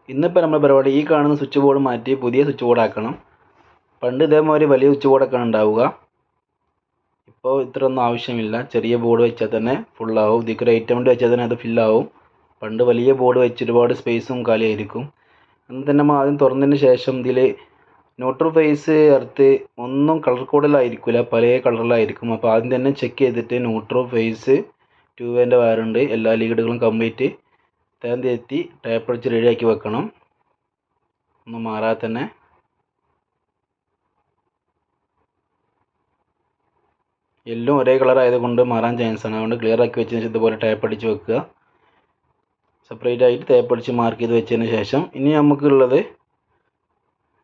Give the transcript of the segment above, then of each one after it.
ഇന്നിപ്പോൾ നമ്മുടെ പരിപാടി ഈ കാണുന്ന സ്വിച്ച് ബോർഡ് മാറ്റി പുതിയ സ്വിച്ച് ബോർഡ് ആക്കണം. പണ്ട് ഇതേമാതിരി വലിയ സ്വിച്ച് ബോർഡൊക്കെയാണ് ഉണ്ടാവുക. ഇപ്പോൾ ഇത്രയൊന്നും ആവശ്യമില്ല. ചെറിയ ബോർഡ് വെച്ചാൽ തന്നെ ഫുള്ളാവും. ഇതിക്കൊരു 8 വെച്ചാൽ തന്നെ അത് ഫില്ലാവും. പണ്ട് വലിയ ബോർഡ് വെച്ച് ഒരുപാട് സ്പേസും കാലിയായിരിക്കും. അന്ന് തന്നെ നമ്മൾ ആദ്യം തുറന്നതിന് ശേഷം ഇതിൽ ന്യൂട്രൽ ഫേസ് എർത്ത് ഒന്നും കളർ കോഡിലായിരിക്കില്ല, പല കളറിലായിരിക്കും. അപ്പോൾ ആദ്യം തന്നെ ചെക്ക് ചെയ്തിട്ട് ന്യൂട്രൽ ഫേസ് 2 വയറുണ്ട്, എല്ലാ ലീഡുകളും കംപ്ലീറ്റ് തേന്തെത്തി ടേപ്പ് അടിച്ച് റെഡിയാക്കി വെക്കണം. ഒന്നും മാറാതെ തന്നെ. എല്ലാം ഒരേ കളർ ആയതുകൊണ്ട് മാറാൻ ചാൻസ് ആണ്. അതുകൊണ്ട് ക്ലിയർ ആക്കി വെച്ചതിന് ശേഷം ഇതുപോലെ ടേപ്പ് അടിച്ച് വെക്കുക. സെപ്പറേറ്റ് ആയിട്ട് ടേപ്പ് അടിച്ച് മാർക്ക് ചെയ്ത് വെച്ചതിന് ശേഷം ഇനി നമുക്കുള്ളത്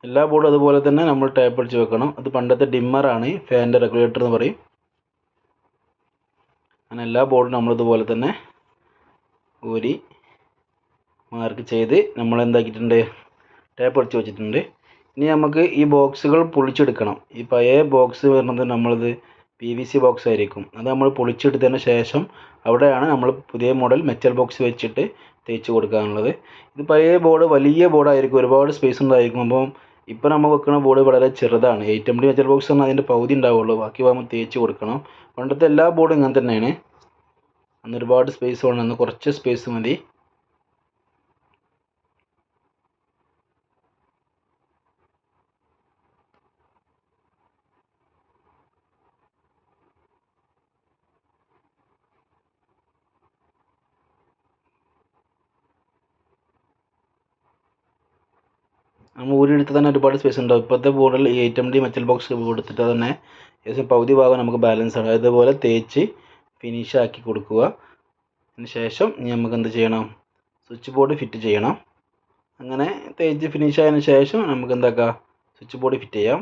എല്ലാ ബോർഡും അതുപോലെ തന്നെ നമ്മൾ ടേപ്പ് അടിച്ച് വെക്കണം. അത് പണ്ടത്തെ ഡിമ്മറാണ്, ഫാനിൻ്റെ റെഗുലേറ്റർ എന്ന് പറയും. അങ്ങനെ എല്ലാ ബോർഡും നമ്മളിതുപോലെ തന്നെ ഊരി മാർക്ക് ചെയ്ത് നമ്മൾ എന്താക്കിയിട്ടുണ്ട്, ടേപ്പ് അടിച്ച് വെച്ചിട്ടുണ്ട്. ഇനി നമുക്ക് ഈ ബോക്സുകൾ പൊളിച്ചെടുക്കണം. ഈ പഴയ ബോക്സ് വരുന്നത് നമ്മളത് PVC ബോക്സ് ആയിരിക്കും. അത് നമ്മൾ പൊളിച്ചെടുത്തതിന് ശേഷം അവിടെയാണ് നമ്മൾ പുതിയ മോഡൽ മെറ്റൽ ബോക്സ് വെച്ചിട്ട് തേച്ച് കൊടുക്കാനുള്ളത്. ഇത് പഴയ ബോർഡ് വലിയ ബോർഡായിരിക്കും, ഒരുപാട് സ്പേസ് ഉണ്ടായിരിക്കും. അപ്പം ഇപ്പോൾ നമ്മൾ വെക്കുന്ന ബോർഡ് വളരെ ചെറുതാണ്. 8MD മെറ്റൽ ബോക്സ് പറഞ്ഞാൽ അതിൻ്റെ പകുതി ഉണ്ടാവുള്ളൂ, ബാക്കി നമ്മൾ തേച്ച് കൊടുക്കണം. പണ്ടത്തെ എല്ലാ ബോർഡും ഇങ്ങനെ തന്നെയാണ്. അന്ന് ഒരുപാട് സ്പേസ് വേണം, അന്ന് കുറച്ച് സ്പേസ് മതി. നമ്മൾ ഊരിയെടുത്ത് തന്നെ ഒരുപാട് സ്പേസ് ഉണ്ടാവും. ഇപ്പോഴത്തെ ബോർഡിൽ 8MD മെറ്റൽ ബോക്സ് കൊടുത്തിട്ട് തന്നെ ഏകദേശം പകുതി ഭാഗം നമുക്ക് ബാലൻസ് ആണ്. അതുപോലെ തേച്ച് ഫിനിഷ് ആക്കി കൊടുക്കുക. അതിന് ശേഷം ഇനി നമുക്ക് എന്ത് ചെയ്യണം, സ്വിച്ച് ബോർഡ് ഫിറ്റ് ചെയ്യണം. അങ്ങനെ തേച്ച് ഫിനിഷ് ആയതിനു ശേഷം നമുക്ക് എന്താക്കാം, സ്വിച്ച് ബോർഡ് ഫിറ്റ് ചെയ്യാം.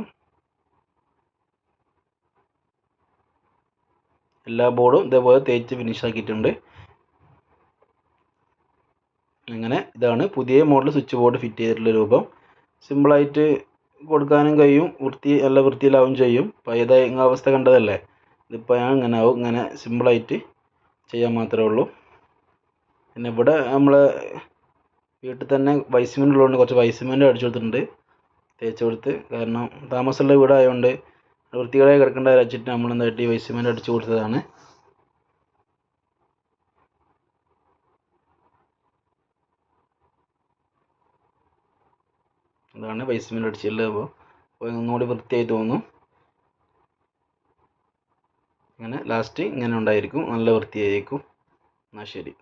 എല്ലാ ബോർഡും ഇതേപോലെ തേച്ച് ഫിനിഷ് ആക്കിയിട്ടുണ്ട്. അങ്ങനെ ഇതാണ് പുതിയ മോഡൽ സ്വിച്ച് ബോർഡ് ഫിറ്റ് ചെയ്തിട്ടുള്ള രൂപം. സിമ്പിളായിട്ട് കൊടുക്കാനും കഴിയും, നല്ല വൃത്തിയിലാവും ചെയ്യും. പഴയതായ അവസ്ഥ കണ്ടതല്ലേ, ഇതിപ്പോൾ ഞാൻ ഇങ്ങനെ ആവും. ഇങ്ങനെ സിമ്പിളായിട്ട് ചെയ്യാൻ മാത്രമേ ഉള്ളൂ. പിന്നെ ഇവിടെ നമ്മൾ വീട്ടിൽ തന്നെ വൈറ്റ് സിമെൻ്റ് ഉള്ളതുകൊണ്ട് കുറച്ച് വൈറ്റ് സിമെൻ്റ് അടിച്ചു കൊടുത്തിട്ടുണ്ട്, തേച്ച് കൊടുത്ത്. കാരണം താമസമുള്ള വീടായതുകൊണ്ട് വൃത്തികളായി കിടക്കേണ്ട വെച്ചിട്ട് നമ്മൾ എന്തായിട്ട് വൈറ്റ് സിമെൻ്റ് അടിച്ചു കൊടുത്തതാണ്. അതാണ് വൈറ്റ് സിമെൻ്റ് അടിച്ചുള്ളത്. അപ്പോൾ ഒന്നുകൂടി വൃത്തിയായി തോന്നും. അങ്ങനെ ലാസ്റ്റ് ഇങ്ങനെ ഉണ്ടായിരിക്കും, നല്ല വൃത്തിയായിരിക്കും. എന്നാൽ ശരി.